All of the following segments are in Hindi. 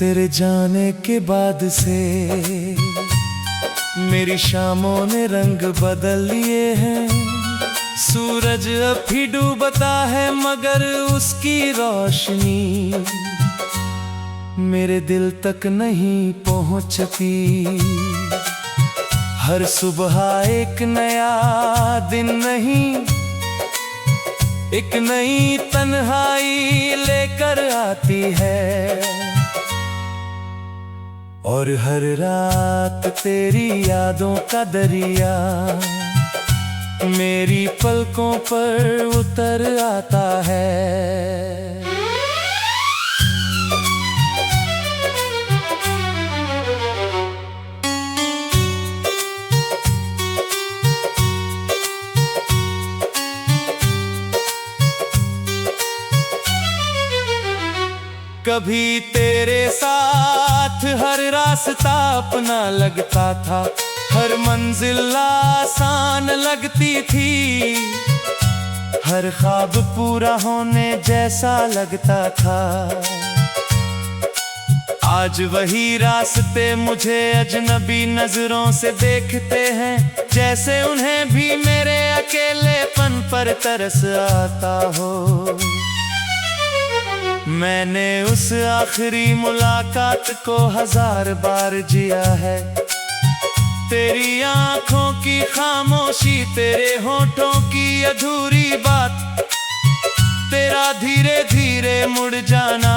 तेरे जाने के बाद से मेरी शामों ने रंग बदल लिए हैं। सूरज अब भी डूबता है मगर उसकी रोशनी मेरे दिल तक नहीं पहुंचती। हर सुबह एक नया दिन नहीं, एक नई तन्हाई लेकर आती है। और हर रात तेरी यादों का दरिया मेरी पलकों पर उतर आता है। कभी तेरे साथ हर रास्ता अपना लगता था, हर मंजिल आसान लगती थी, हर ख्वाब पूरा होने जैसा लगता था। आज वही रास्ते मुझे अजनबी नजरों से देखते हैं, जैसे उन्हें भी मेरे अकेलेपन पर तरस आता हो। मैंने उस आखिरी मुलाकात को 1000 बार जिया है। तेरी आंखों की खामोशी, तेरे होठों की अधूरी बात, तेरा धीरे धीरे मुड़ जाना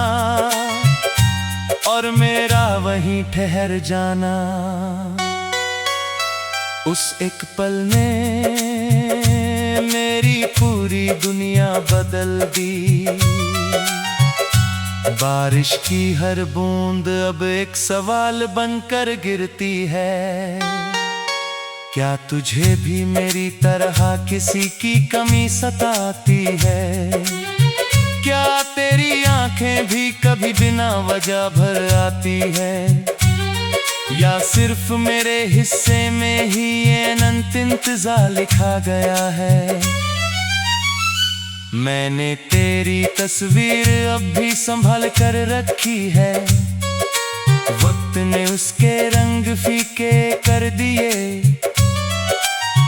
और मेरा वहीं ठहर जाना। उस एक पल ने मेरी पूरी दुनिया बदल दी। बारिश की हर बूंद अब एक सवाल बनकर गिरती है, क्या तुझे भी मेरी तरह किसी की कमी सताती है? क्या तेरी आंखें भी कभी बिना वजह भर आती है? या सिर्फ मेरे हिस्से में ही ये अनंत इंतजार लिखा गया है? मैंने तेरी तस्वीर अब भी संभाल कर रखी है। वक्त ने उसके रंग फीके कर दिए,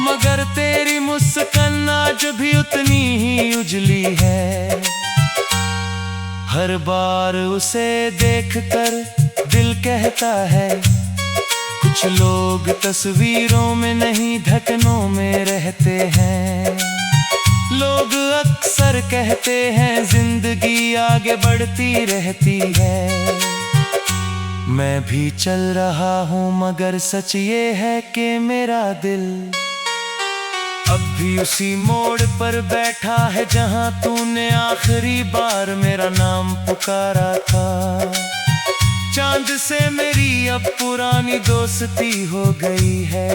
मगर तेरी मुस्कान आज भी उतनी ही उजली है। हर बार उसे देखकर दिल कहता है, कुछ लोग तस्वीरों में नहीं धड़कनों में रहते हैं। लोग अक्सर कहते हैं जिंदगी आगे बढ़ती रहती है। मैं भी चल रहा हूँ मगर सच ये है कि मेरा दिल अब भी उसी मोड़ पर बैठा है जहाँ तूने आखिरी बार मेरा नाम पुकारा था। चांद से मेरी अब पुरानी दोस्ती हो गई है।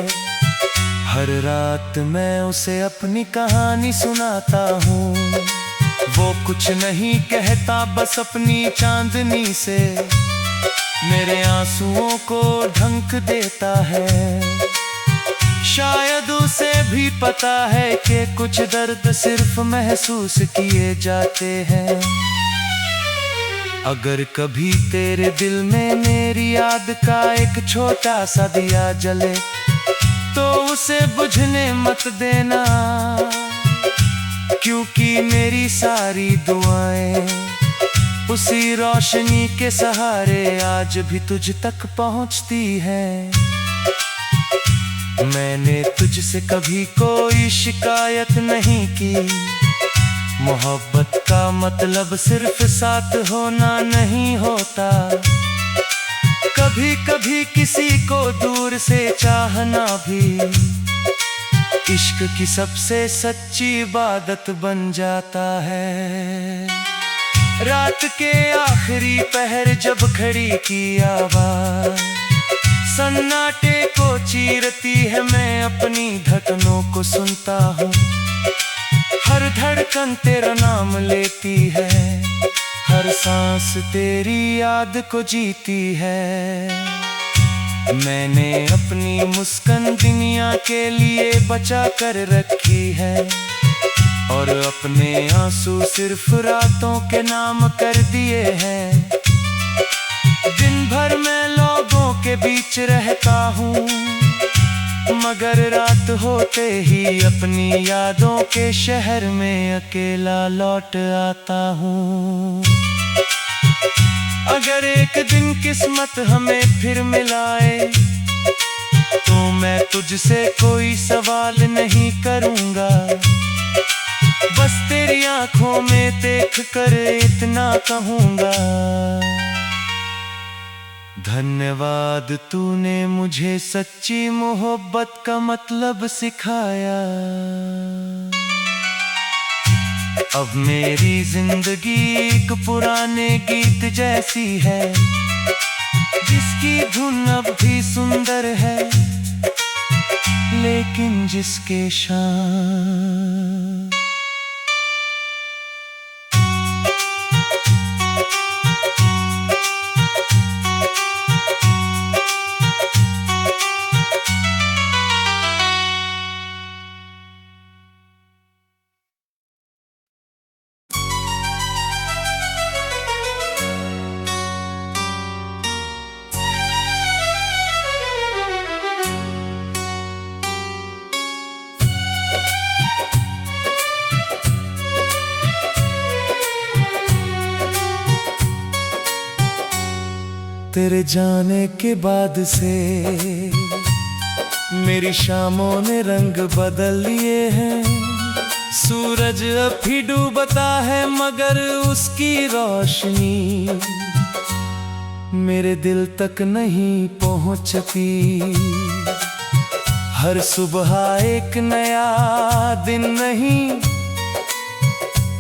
हर रात मैं उसे अपनी कहानी सुनाता हूँ, वो कुछ नहीं कहता बस अपनी चांदनी से मेरे आंसुओं को ढंक देता है। शायद उसे भी पता है कि कुछ दर्द सिर्फ महसूस किए जाते हैं। अगर कभी तेरे दिल में मेरी याद का एक छोटा सा दिया जले तो उसे बुझने मत देना, क्योंकि मेरी सारी दुआएं उसी रोशनी के सहारे आज भी तुझ तक पहुंचती हैं। मैंने तुझसे कभी कोई शिकायत नहीं की। मोहब्बत का मतलब सिर्फ साथ होना नहीं होता। कभी कभी किसी को दूर से चाहना भी इश्क की सबसे सच्ची इबादत बन जाता है। रात के आखिरी पहर जब घड़ी की आवाज सन्नाटे को चीरती है, मैं अपनी धड़कनों को सुनता हूँ। हर धड़कन तेरा नाम लेती है, हर सांस तेरी याद को जीती है। मैंने अपनी मुस्कान दुनिया के लिए बचा कर रखी है और अपने आंसू सिर्फ रातों के नाम कर दिए हैं। दिन भर मैं लोगों के बीच रहता हूँ, मगर रात होते ही अपनी यादों के शहर में अकेला लौट आता हूँ। अगर एक दिन किस्मत हमें फिर मिलाए तो मैं तुझसे कोई सवाल नहीं करूँगा, बस तेरी आंखों में देख कर इतना कहूँगा, धन्यवाद तूने मुझे सच्ची मोहब्बत का मतलब सिखाया। अब मेरी जिंदगी एक पुराने गीत जैसी है, जिसकी धुन अब भी सुंदर है, लेकिन जिसके शान तेरे जाने के बाद से मेरी शामों ने रंग बदल लिए हैं। सूरज अब भी डूबता है मगर उसकी रोशनी मेरे दिल तक नहीं पहुंचती। हर सुबह एक नया दिन नहीं,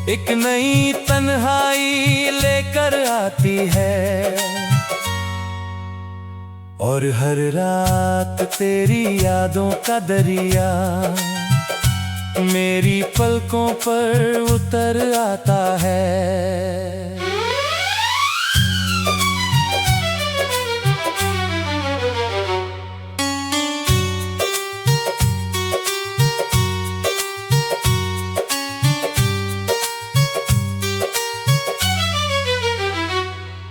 एक नई तन्हाई लेकर आती है, और हर रात तेरी यादों का दरिया मेरी पलकों पर उतर आता है।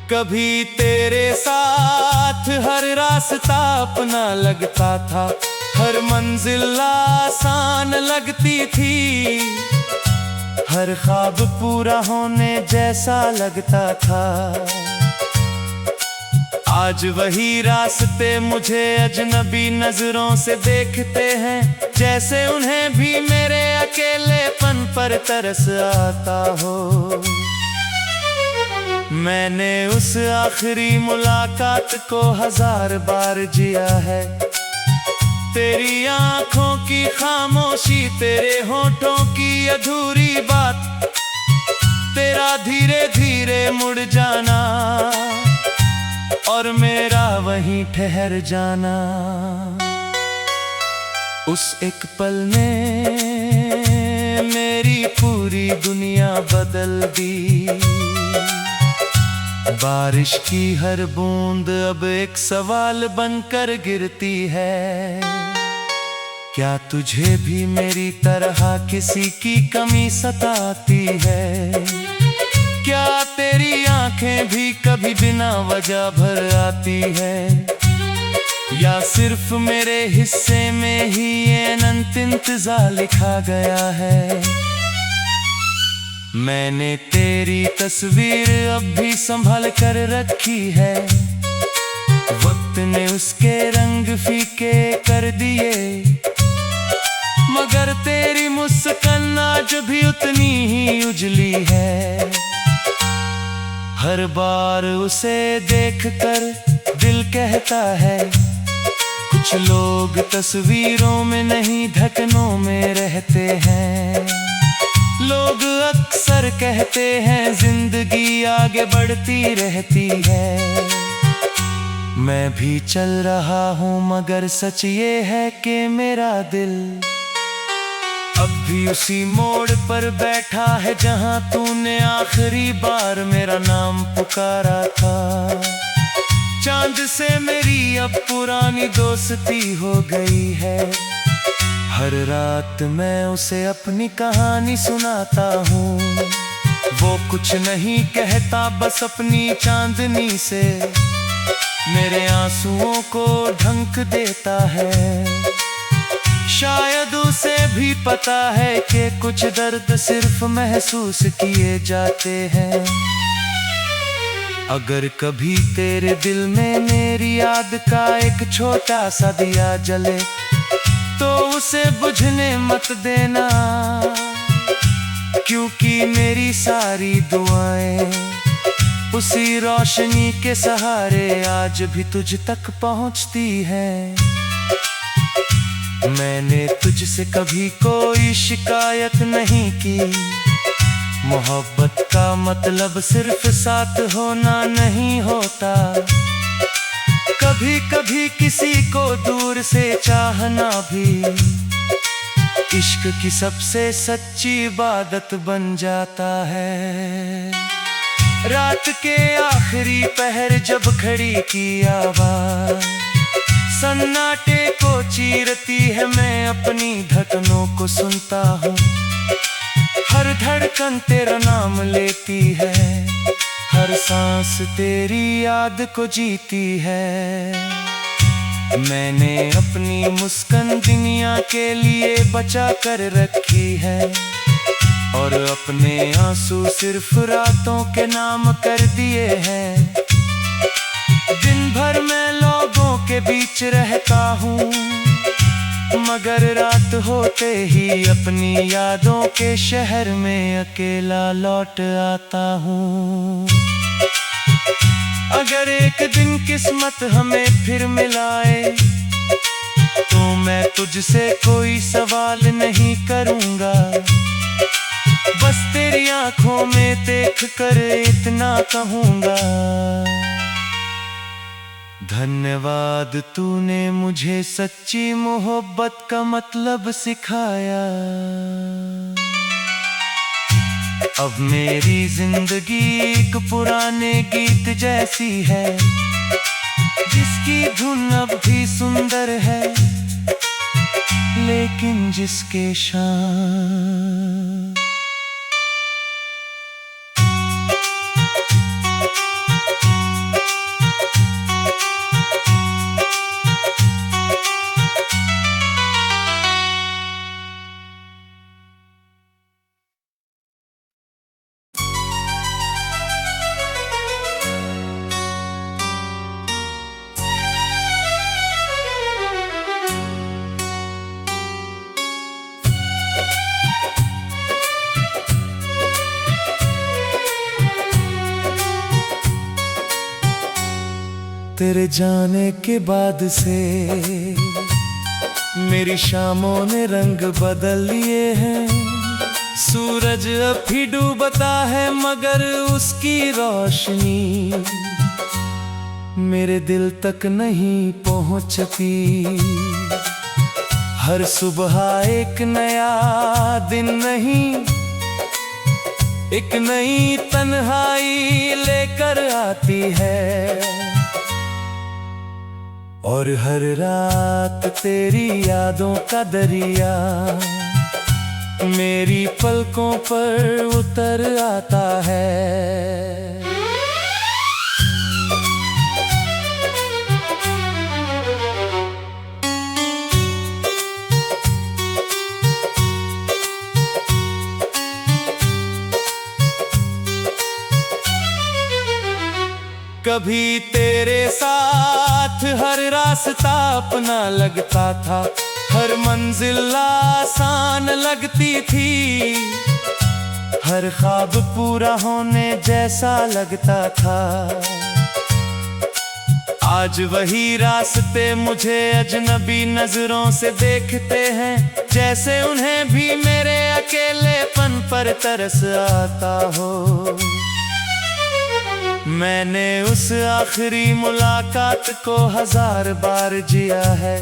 कभी तेरे साथ हर रास्ता अपना लगता था, हर मंजिल आसान लगती थी, हर ख्वाब पूरा होने जैसा लगता था। आज वही रास्ते मुझे अजनबी नजरों से देखते हैं, जैसे उन्हें भी मेरे अकेलेपन पर तरस आता हो। मैंने उस आखिरी मुलाकात को 1000 बार जिया है, तेरी आंखों की खामोशी, तेरे होठों की अधूरी बात, तेरा धीरे धीरे मुड़ जाना और मेरा वहीं ठहर जाना। उस एक पल ने मेरी पूरी दुनिया बदल दी। बारिश की हर बूंद अब एक सवाल बनकर गिरती है, क्या तुझे भी मेरी तरह किसी की कमी सताती है? क्या तेरी आंखें भी कभी बिना वजह भर आती है, या सिर्फ मेरे हिस्से में ही ये अनंत इंतजार लिखा गया है? मैंने तेरी तस्वीर अब भी संभाल कर रखी है, वक्त ने उसके रंग फीके कर दिए, मगर तेरी मुस्कान आज भी उतनी ही उजली है। हर बार उसे देखकर दिल कहता है, कुछ लोग तस्वीरों में नहीं धड़कनों में रहते हैं। लोग अक्सर कहते हैं जिंदगी आगे बढ़ती रहती है, मैं भी चल रहा हूँ मगर सच ये है कि मेरा दिल अब भी उसी मोड़ पर बैठा है जहाँ तूने आखिरी बार मेरा नाम पुकारा था। चांद से मेरी अब पुरानी दोस्ती हो गई है, हर रात मैं उसे अपनी कहानी सुनाता हूँ। वो कुछ नहीं कहता, बस अपनी चांदनी से मेरे आंसुओं को ढंक देता है। शायद उसे भी पता है कि कुछ दर्द सिर्फ महसूस किए जाते हैं। अगर कभी तेरे दिल में मेरी याद का एक छोटा सा दिया जले तो उसे बुझने मत देना, क्योंकि मेरी सारी दुआएं उसी रोशनी के सहारे आज भी तुझ तक पहुंचती हैं। मैंने तुझसे कभी कोई शिकायत नहीं की। मोहब्बत का मतलब सिर्फ साथ होना नहीं होता, कभी कभी किसी को दूर से चाहना भी इश्क की सबसे सच्ची इबादत बन जाता है। रात के आखिरी पहर जब घड़ी की आवाज सन्नाटे को चीरती है, मैं अपनी धड़कनों को सुनता हूँ। हर धड़कन तेरा नाम लेती है, हर सांस तेरी याद को जीती है। मैंने अपनी मुस्कान दुनिया के लिए बचा कर रखी है, और अपने आंसू सिर्फ रातों के नाम कर दिए हैं। दिन भर मैं लोगों के बीच रहता हूँ, मगर रात होते ही अपनी यादों के शहर में अकेला लौट आता हूँ। अगर एक दिन किस्मत हमें फिर मिलाए तो मैं तुझसे कोई सवाल नहीं करूँगा, बस तेरी आंखों में देख कर इतना कहूँगा, धन्यवाद तूने मुझे सच्ची मोहब्बत का मतलब सिखाया। अब मेरी जिंदगी एक पुराने गीत जैसी है, जिसकी धुन अब भी सुंदर है, लेकिन जिसके शान तेरे जाने के बाद से मेरी शामों ने रंग बदल लिए हैं। सूरज अब भी डूबता है मगर उसकी रोशनी मेरे दिल तक नहीं पहुंचती। हर सुबह एक नया दिन नहीं, एक नई तन्हाई लेकर आती है, और हर रात तेरी यादों का दरिया मेरी पलकों पर उतर आता है। कभी तेरे साथ हर रास्ता अपना लगता था, हर मंजिल आसान लगती थी, हर ख्वाब पूरा होने जैसा लगता था। आज वही रास्ते मुझे अजनबी नजरों से देखते हैं, जैसे उन्हें भी मेरे अकेलेपन पर तरस आता हो। मैंने उस आखिरी मुलाकात को 1000 बार जिया है,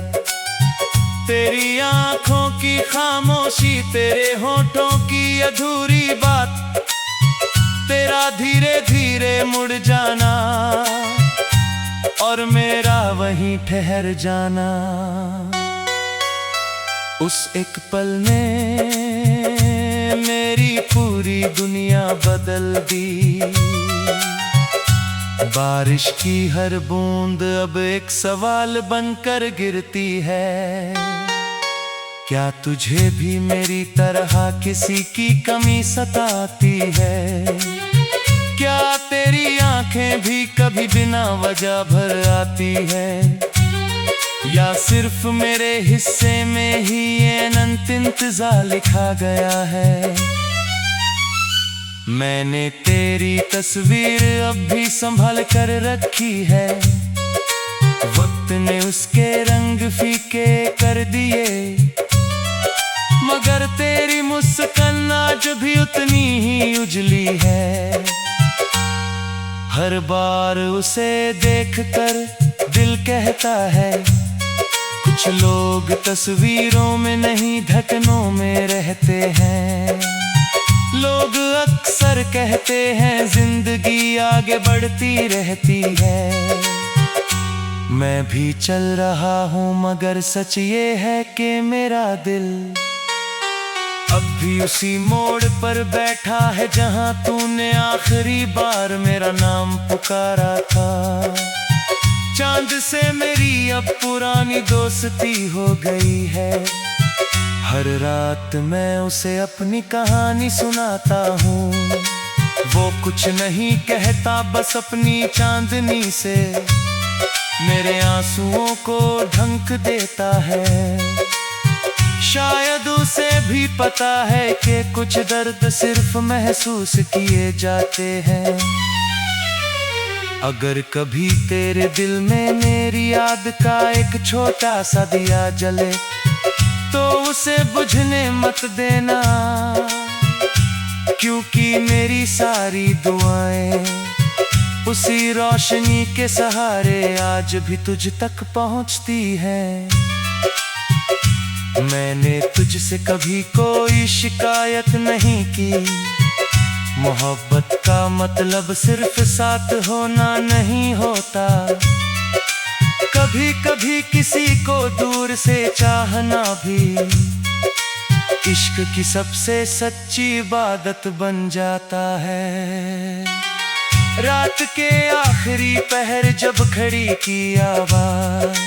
तेरी आंखों की खामोशी, तेरे होठों की अधूरी बात, तेरा धीरे धीरे मुड़ जाना और मेरा वहीं ठहर जाना। उस एक पल ने मेरी पूरी दुनिया बदल दी। बारिश की हर बूंद अब एक सवाल बनकर गिरती है। क्या तुझे भी मेरी तरह किसी की कमी सताती है? क्या तेरी आंखें भी कभी बिना वजह भर आती है? या सिर्फ मेरे हिस्से में ही ये अनंत इंतजार लिखा गया है? मैंने तेरी तस्वीर अब भी संभाल कर रखी है। वक्त ने उसके रंग फीके कर दिए, मगर तेरी मुस्कान आज भी उतनी ही उजली है। हर बार उसे देखकर दिल कहता है, कुछ लोग तस्वीरों में नहीं धड़कनों में रहते हैं। लोग अक्सर कहते हैं जिंदगी आगे बढ़ती रहती है। मैं भी चल रहा हूँ मगर सच ये है कि मेरा दिल अब भी उसी मोड़ पर बैठा है जहाँ तूने आखिरी बार मेरा नाम पुकारा था। चांद से मेरी अब पुरानी दोस्ती हो गई है। हर रात मैं उसे अपनी कहानी सुनाता हूँ। वो कुछ नहीं कहता, बस अपनी चांदनी से मेरे आंसुओं को ढंक देता है। शायद उसे भी पता है कि कुछ दर्द सिर्फ महसूस किए जाते हैं। अगर कभी तेरे दिल में मेरी याद का एक छोटा सा दिया जले तो उसे बुझने मत देना, क्योंकि मेरी सारी दुआएं उसी रोशनी के सहारे आज भी तुझ तक पहुंचती हैं। मैंने तुझसे कभी कोई शिकायत नहीं की। मोहब्बत का मतलब सिर्फ साथ होना नहीं होता। कभी कभी किसी को दूर से चाहना भी इश्क की सबसे सच्ची इबादत बन जाता है। रात के आखिरी पहर जब घड़ी की आवाज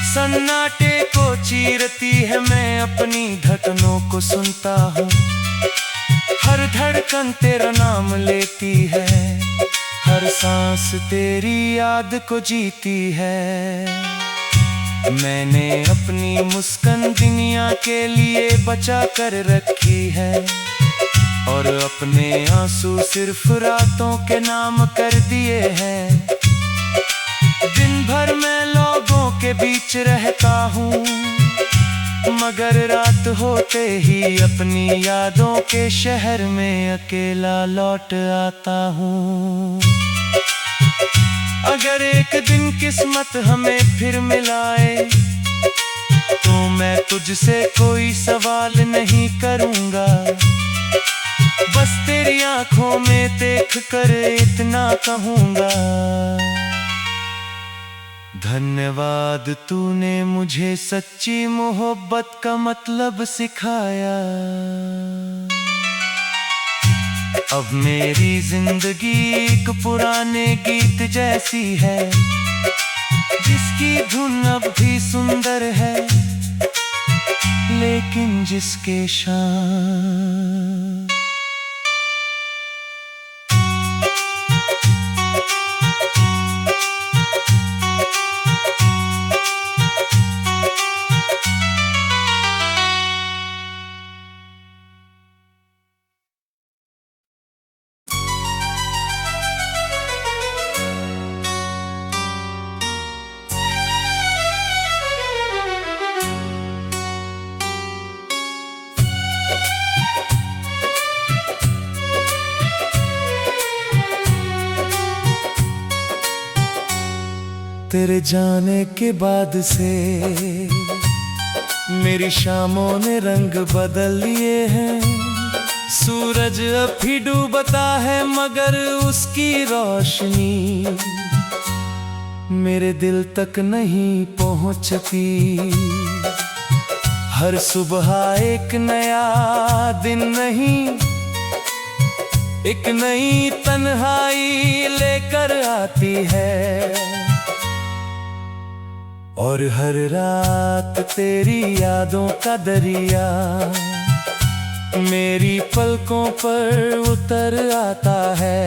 सन्नाटे को चीरती है, मैं अपनी धड़कनों को सुनता हूँ। हर धड़कन तेरा नाम लेती है, हर सांस तेरी याद को जीती है। मैंने अपनी मुस्कान दुनिया के लिए बचा कर रखी है, और अपने आंसू सिर्फ रातों के नाम कर दिए हैं। दिन भर मैं लोगों के बीच रहता हूँ, मगर रात होते ही अपनी यादों के शहर में अकेला लौट आता हूँ। अगर एक दिन किस्मत हमें फिर मिलाए तो मैं तुझसे कोई सवाल नहीं करूँगा। बस तेरी आंखों में देख कर इतना कहूँगा, धन्यवाद तूने मुझे सच्ची मोहब्बत का मतलब सिखाया। अब मेरी जिंदगी एक पुराने गीत जैसी है, जिसकी धुन अब भी सुंदर है, लेकिन जिसके शान तेरे जाने के बाद से मेरी शामों ने रंग बदल लिए हैं। सूरज अब भी डूबता है मगर उसकी रोशनी मेरे दिल तक नहीं पहुंचती। हर सुबह एक नया दिन नहीं, एक नई तन्हाई लेकर आती है, और हर रात तेरी यादों का दरिया मेरी पलकों पर उतर आता है।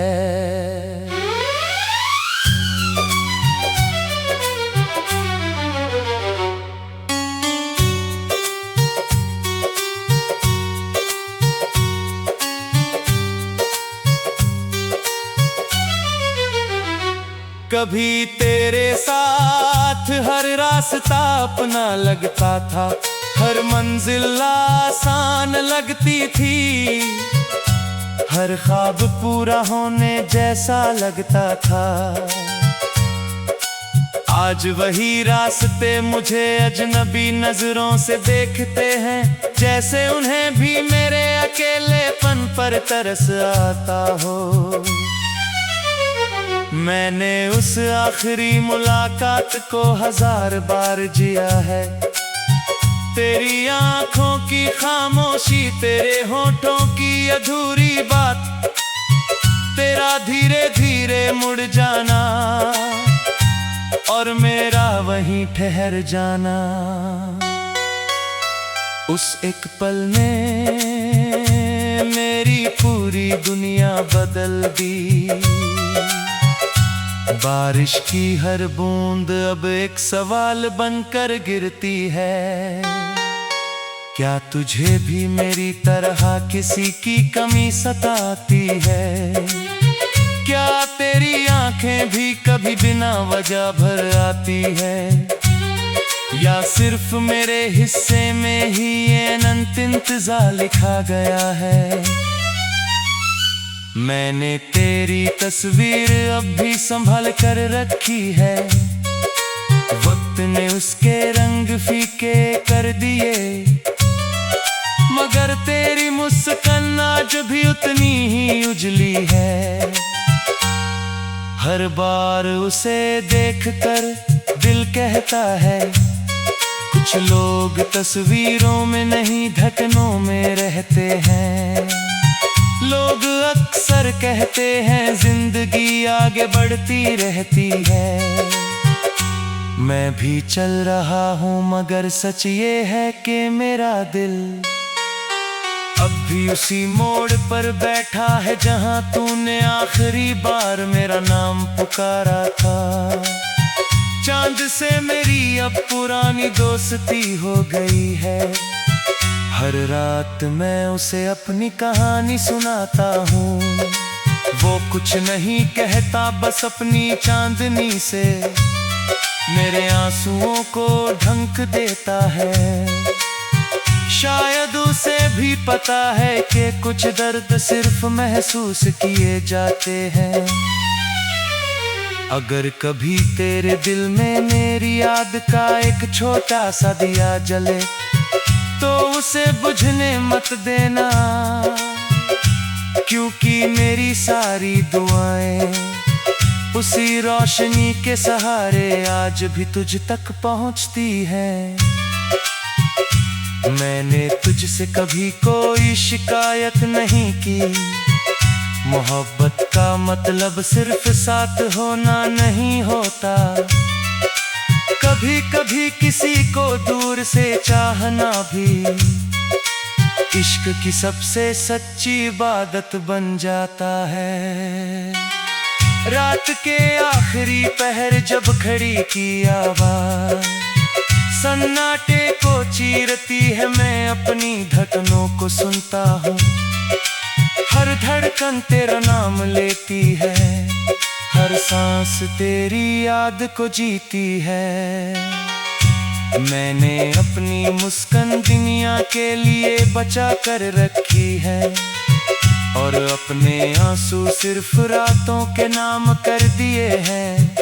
कभी तेरे साथ हर रास्ता अपना लगता था, हर मंजिल आसान लगती थी, हर ख्वाब पूरा होने जैसा लगता था। आज वही रास्ते मुझे अजनबी नजरों से देखते हैं, जैसे उन्हें भी मेरे अकेलेपन पर तरस आता हो। मैंने उस आखिरी मुलाकात को 1000 बार जिया है, तेरी आंखों की खामोशी, तेरे होठों की अधूरी बात, तेरा धीरे धीरे मुड़ जाना और मेरा वहीं ठहर जाना। उस एक पल ने मेरी पूरी दुनिया बदल दी। बारिश की हर बूंद अब एक सवाल बनकर गिरती है, क्या तुझे भी मेरी तरह किसी की कमी सताती है? क्या तेरी आंखें भी कभी बिना वजह भर आती है, या सिर्फ मेरे हिस्से में ही ये अनंत इंतजार लिखा गया है? मैंने तेरी तस्वीर अब भी संभाल कर रखी है, वक्त ने उसके रंग फीके कर दिए, मगर तेरी मुस्कान आज भी उतनी ही उजली है। हर बार उसे देखकर दिल कहता है, कुछ लोग तस्वीरों में नहीं धड़कनों में रहते हैं। लोग अक्सर कहते हैं जिंदगी आगे बढ़ती रहती है, मैं भी चल रहा हूँ मगर सच ये है कि मेरा दिल अब भी उसी मोड़ पर बैठा है जहाँ तूने आखिरी बार मेरा नाम पुकारा था। चांद से मेरी अब पुरानी दोस्ती हो गई है, हर रात मैं उसे अपनी कहानी सुनाता हूँ। वो कुछ नहीं कहता, बस अपनी चांदनी से मेरे आंसुओं को ढंक देता है। शायद उसे भी पता है कि कुछ दर्द सिर्फ महसूस किए जाते हैं। अगर कभी तेरे दिल में मेरी याद का एक छोटा सा दिया जले, तो उसे बुझने मत देना, क्योंकि मेरी सारी दुआएं उसी रोशनी के सहारे आज भी तुझ तक पहुंचती हैं। मैंने तुझसे कभी कोई शिकायत नहीं की, मोहब्बत का मतलब सिर्फ साथ होना नहीं होता। कभी कभी किसी को दूर से चाहना भी इश्क की सबसे सच्ची इबादत बन जाता है। रात के आखिरी पहर जब घड़ी की आवाज सन्नाटे को चीरती है, मैं अपनी धड़कनों को सुनता हूँ, हर धड़कन तेरा नाम लेती है, हर सांस तेरी याद को जीती है। मैंने अपनी मुस्कान दुनिया के लिए बचा कर रखी है, और अपने आंसू सिर्फ रातों के नाम कर दिए हैं।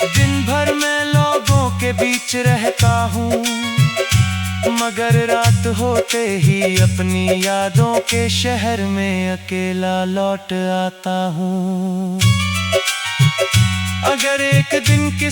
दिन भर मैं लोगों के बीच रहता हूँ, मगर रात होते ही अपनी यादों के शहर में अकेला लौट आता हूँ। अगर एक दिन किस